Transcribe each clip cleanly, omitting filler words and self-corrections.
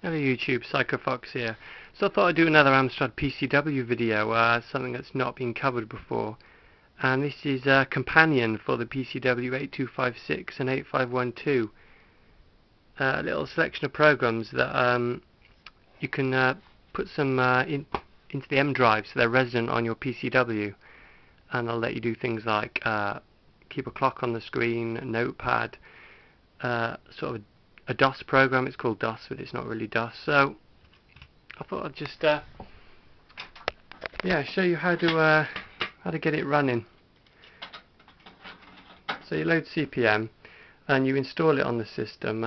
Hello YouTube, PsychoFox here. So I thought I'd do another Amstrad PCW video, something that's not been covered before. And this is a companion for the PCW 8256 and 8512. A little selection of programs that you can put some into the M drive, so they're resident on your PCW. And they'll let you do things like keep a clock on the screen, a notepad, sort of a DOS program. It's called DOS, but it's not really DOS. So I thought I'd just show you how to get it running. So you load CPM and you install it on the system.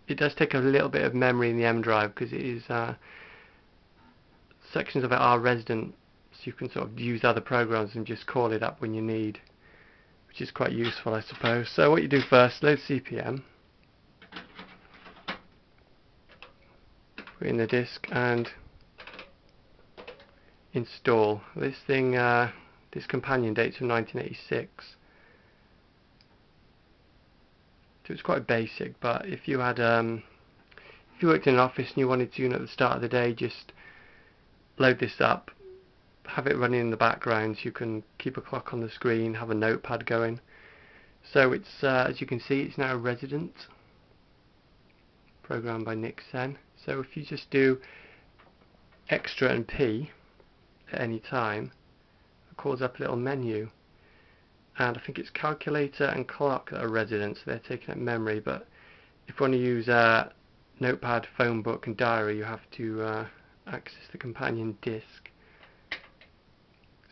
It does take a little bit of memory in the M drive because it is sections of it are resident, so you can sort of use other programs and just call it up when you need, which is quite useful, I suppose. So what you do first, load CPM, put in the disk and install. This thing, this companion dates from 1986, so it's quite basic. But if you had, if you worked in an office and you wanted to, at the start of the day, just load this up, have it running in the background, so you can keep a clock on the screen, have a notepad going. So it's, as you can see, it's now a resident, programmed by Nik Sen. So if you just do extra and P at any time, it calls up a little menu, and I think it's calculator and clock that are resident, so they're taking up memory. But if you want to use notepad, phone book and diary, you have to access the companion disk.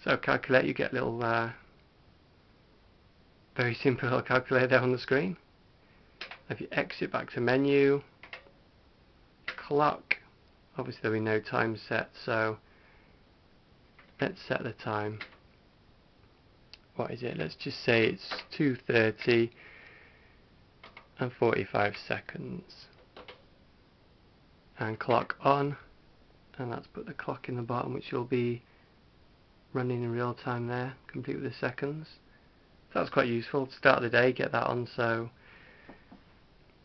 So calculate, you get a little very simple little calculator there on the screen. If you exit back to menu, clock, obviously there'll be no time set, so let's set the time. What is it? Let's just say it's 2:30 and 45 seconds. And clock on, and let's put the clock in the bottom, which will be running in real time there, complete with the seconds. So that's quite useful to start the day, get that on. So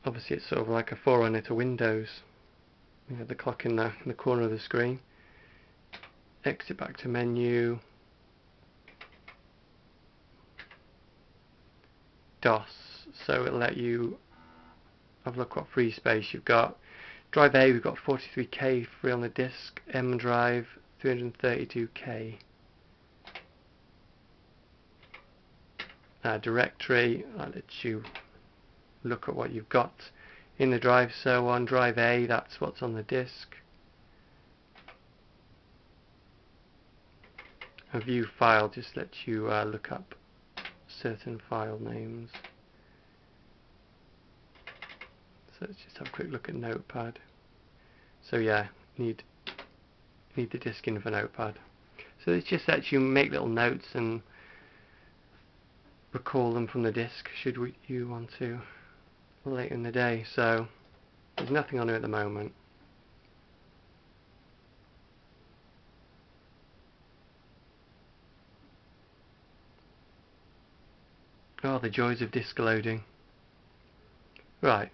obviously it's sort of like a forerunner to Windows. You have the clock in the corner of the screen. Exit back to menu, DOS, so it'll let you have a look what free space you've got. Drive A, we've got 43K free on the disk. M drive, 332K. Directory, that lets you look at what you've got in the drive. So on drive A, that's what's on the disk. A view file just lets you look up certain file names. So let's just have a quick look at Notepad. So yeah, need the disk in for Notepad. So it just lets you make little notes and recall them from the disk should you want to later in the day. So there's nothing on it at the moment. Oh, the joys of disk loading. Right,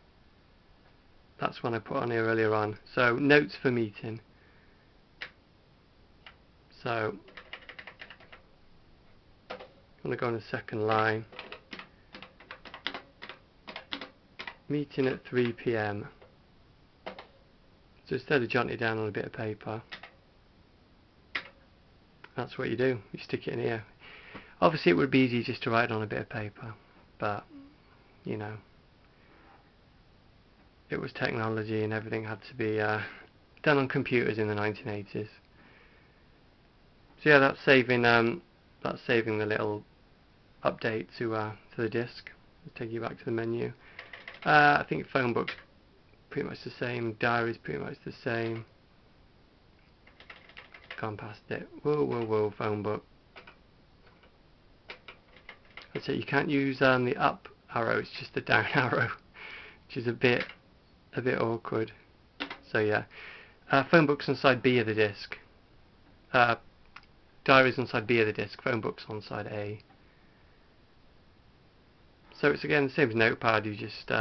that's one I put on here earlier on. So notes for meeting. So I'm going to go on the second line. Meeting at 3 PM. So instead of jotting it down on a bit of paper, that's what you do. You stick it in here. Obviously it would be easy just to write it on a bit of paper, but you know, it was technology and everything had to be done on computers in the 1980s. So yeah, that's saving the little update to the disk. It'll take you back to the menu. I think phone book's pretty much the same. Diary's pretty much the same. Gone past it. Whoa, phone book. So you can't use the up arrow, it's just the down arrow, which is a bit awkward. So yeah, phone book's on side B of the disk. Diary's on side B of the disk. Phone book's on side A. So it's again the same as Notepad. You just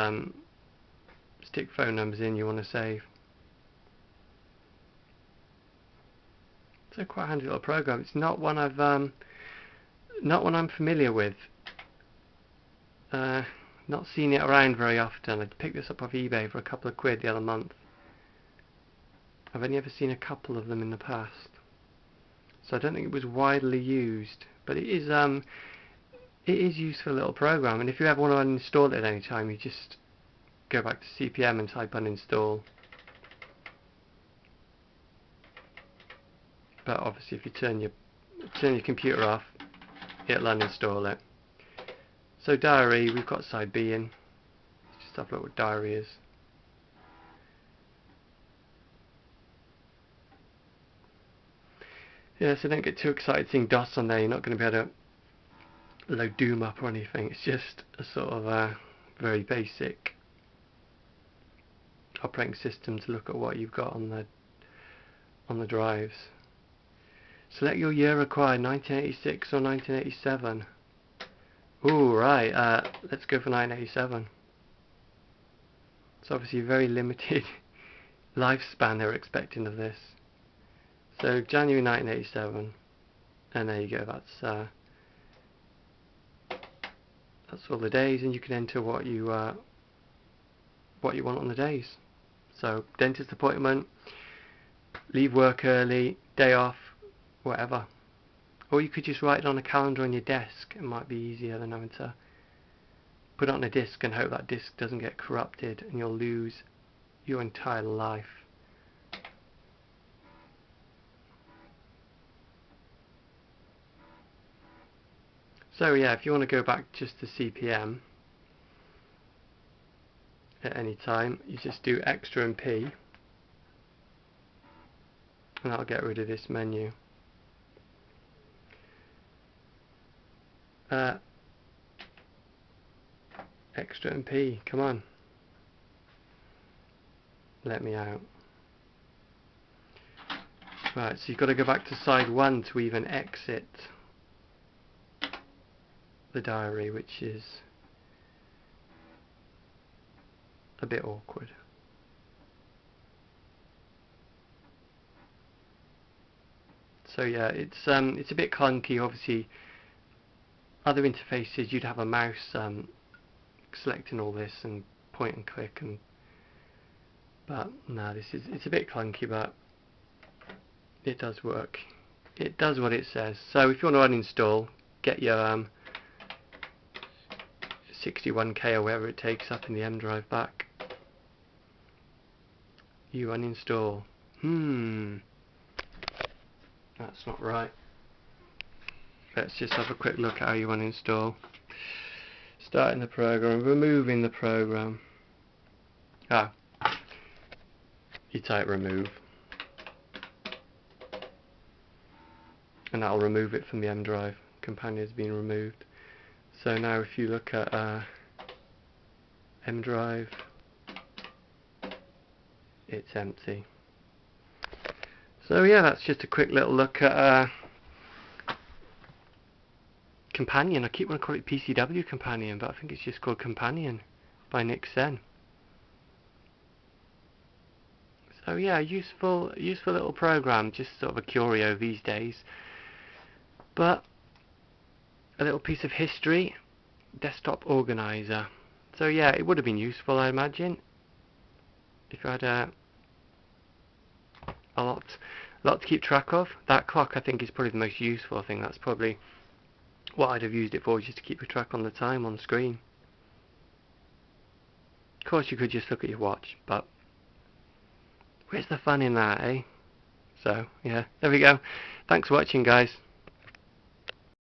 stick phone numbers in you want to save. It's a quite handy little program. It's not one I'm familiar with. Not seen it around very often. I picked this up off eBay for a couple of quid the other month. I've only ever seen a couple of them in the past, so I don't think it was widely used. But it is used for a little program, and if you ever want to uninstall it at any time, you just go back to CPM and type uninstall. But obviously, if you turn your computer off, it'll uninstall it. So diary, we've got side B in. Just have a look what diary is. Yeah, so don't get too excited seeing DOS on there. You're not going to be able to load Doom up or anything. It's just a sort of very basic operating system to look at what you've got on the drives. Select your year required, 1986 or 1987. Ooh, right, let's go for 1987. It's obviously a very limited lifespan they're expecting of this. So January 1987, and there you go. That's all the days, and you can enter what you want on the days. So dentist appointment, leave work early, day off, whatever. Or you could just write it on a calendar on your desk. It might be easier than having to put it on a disk and hope that disk doesn't get corrupted and you'll lose your entire life. So yeah, if you want to go back just to CPM at any time, you just do extra and P, and that'll get rid of this menu. Extra and P, come on. Let me out. Right, so you've got to go back to side 1 to even exit the diary, which is a bit awkward. So yeah, it's a bit clunky. Obviously, other interfaces you'd have a mouse selecting all this and point and click, but no, it's a bit clunky, but it does work. It does what it says. So if you want to uninstall, get your 61K or whatever it takes up in the M drive back. You uninstall. That's not right. Let's just have a quick look at how you uninstall. Starting the program, removing the program. You type remove, and that'll remove it from the M drive. Companion's been removed. So now if you look at M drive, it's empty. So yeah, that's just a quick little look at Companion. I keep wanting to call it PCW Companion, but I think it's just called Companion by Nik Sen. So yeah, useful little program, just sort of a curio these days. But a little piece of history, desktop organizer. So yeah, it would have been useful, I imagine, if you had a lot to keep track of. That clock, I think, is probably the most useful thing. That's probably what I'd have used it for, just to keep a track on the time on screen. Of course, you could just look at your watch, but where's the fun in that, eh? So yeah, there we go. Thanks for watching, guys.